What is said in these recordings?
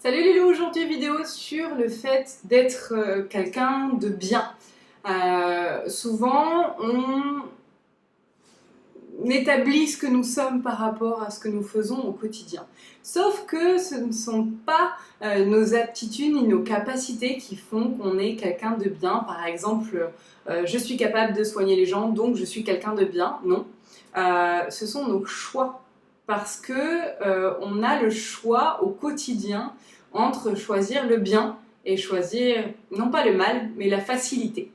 Salut Lilo, aujourd'hui vidéo sur le fait d'être quelqu'un de bien. Souvent on établit ce que nous sommes par rapport à ce que nous faisons au quotidien. Sauf que ce ne sont pas nos aptitudes ni nos capacités qui font qu'on est quelqu'un de bien. Par exemple, je suis capable de soigner les gens, donc je suis quelqu'un de bien. Non, ce sont nos choix. Parce que on a le choix au quotidien entre choisir le bien et choisir, non pas le mal, mais la facilité.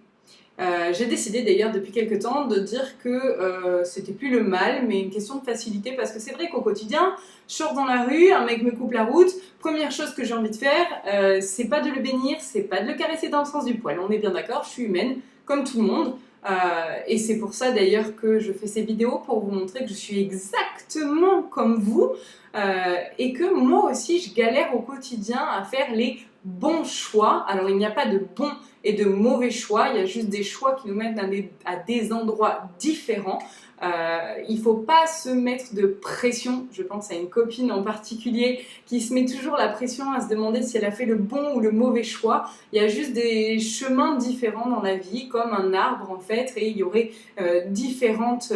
J'ai décidé d'ailleurs depuis quelques temps de dire que c'était plus le mal, mais une question de facilité, parce que c'est vrai qu'au quotidien, je sors dans la rue, un mec me coupe la route, première chose que j'ai envie de faire, c'est pas de le bénir, c'est pas de le caresser dans le sens du poil, on est bien d'accord, je suis humaine, comme tout le monde, et c'est pour ça d'ailleurs que je fais ces vidéos, pour vous montrer que je suis exactement comme vous, et que moi aussi je galère au quotidien à faire les bons choix. Alors il n'y a pas de bons et de mauvais choix, il y a juste des choix qui nous mettent à des endroits différents. Il ne faut pas se mettre de pression. Je pense à une copine en particulier qui se met toujours la pression à se demander si elle a fait le bon ou le mauvais choix. Il y a juste des chemins différents dans la vie, comme un arbre en fait, et il y aurait différentes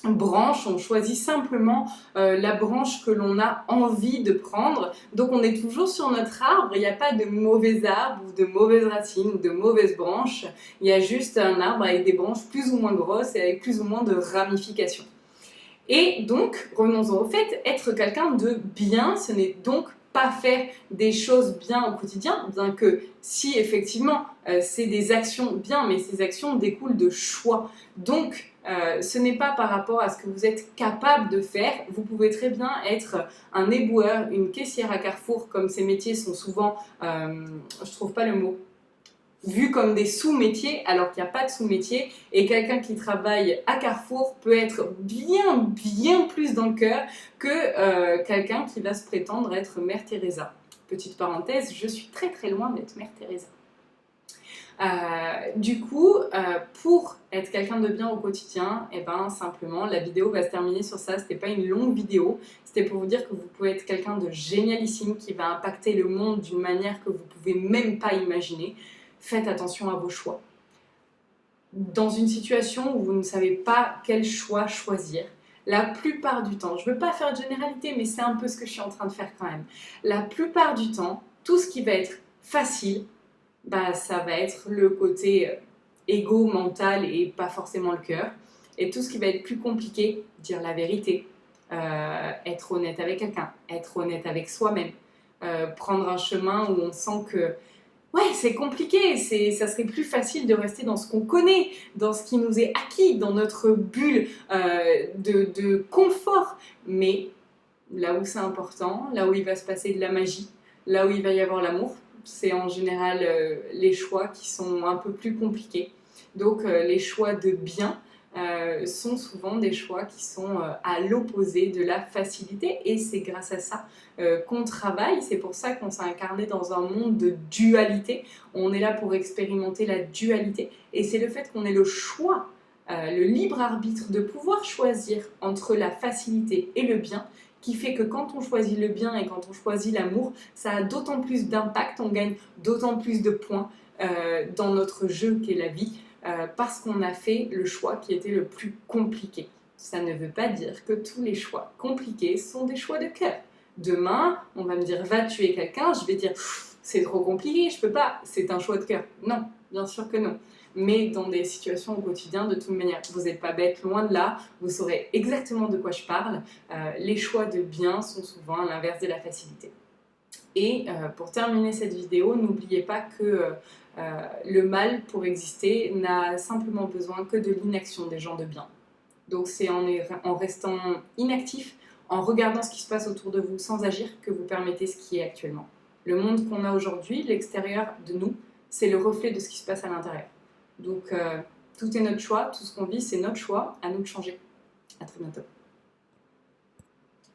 branche, on choisit simplement la branche que l'on a envie de prendre. Donc on est toujours sur notre arbre, il n'y a pas de mauvais arbre ou de mauvaises racines ou de mauvaises branches, il y a juste un arbre avec des branches plus ou moins grosses et avec plus ou moins de ramifications. Et donc, revenons-en au fait, être quelqu'un de bien, ce n'est donc pas faire des choses bien au quotidien, bien que si effectivement c'est des actions bien, mais ces actions découlent de choix. Donc ce n'est pas par rapport à ce que vous êtes capable de faire, vous pouvez très bien être un éboueur, une caissière à Carrefour, comme ces métiers sont souvent, je trouve pas le mot, vus comme des sous-métiers alors qu'il n'y a pas de sous-métier, et quelqu'un qui travaille à Carrefour peut être bien plus dans le cœur que quelqu'un qui va se prétendre être Mère Teresa. Petite parenthèse, je suis très loin d'être Mère Teresa. Du coup, pour être quelqu'un de bien au quotidien, et ben simplement la vidéo va se terminer sur ça. C'était pas une longue vidéo, c'était pour vous dire que vous pouvez être quelqu'un de génialissime qui va impacter le monde d'une manière que vous pouvez même pas imaginer. Faites attention à vos choix. Dans une situation où vous ne savez pas quel choix choisir, la plupart du temps, je ne veux pas faire de généralité, mais c'est un peu ce que je suis en train de faire quand même. La plupart du temps, tout ce qui va être facile, bah, ça va être le côté égo, mental et pas forcément le cœur. Et tout ce qui va être plus compliqué, dire la vérité, être honnête avec quelqu'un, être honnête avec soi-même, prendre un chemin où on sent que ouais, c'est compliqué, ça serait plus facile de rester dans ce qu'on connaît, dans ce qui nous est acquis, dans notre bulle de confort. Mais là où c'est important, là où il va se passer de la magie, là où il va y avoir l'amour, c'est en général les choix qui sont un peu plus compliqués. Donc les choix de bien sont souvent des choix qui sont à l'opposé de la facilité, et c'est grâce à ça qu'on travaille. C'est pour ça qu'on s'est incarné dans un monde de dualité. On est là pour expérimenter la dualité, et c'est le fait qu'on ait le choix, le libre arbitre de pouvoir choisir entre la facilité et le bien, qui fait que quand on choisit le bien et quand on choisit l'amour, ça a d'autant plus d'impact, on gagne d'autant plus de points dans notre jeu qu'est la vie, parce qu'on a fait le choix qui était le plus compliqué. Ça ne veut pas dire que tous les choix compliqués sont des choix de cœur. Demain, on va me dire va tuer quelqu'un, je vais dire c'est trop compliqué, je peux pas, c'est un choix de cœur. Non, bien sûr que non. Mais dans des situations au quotidien, de toute manière, vous n'êtes pas bête, loin de là, vous saurez exactement de quoi je parle. Les choix de bien sont souvent à l'inverse de la facilité. Et pour terminer cette vidéo, n'oubliez pas que le mal, pour exister, n'a simplement besoin que de l'inaction des gens de bien. Donc c'est en restant inactif, en regardant ce qui se passe autour de vous sans agir, que vous permettez ce qui est actuellement. Le monde qu'on a aujourd'hui, l'extérieur de nous, c'est le reflet de ce qui se passe à l'intérieur. Donc tout est notre choix, tout ce qu'on vit c'est notre choix, à nous de changer. À très bientôt.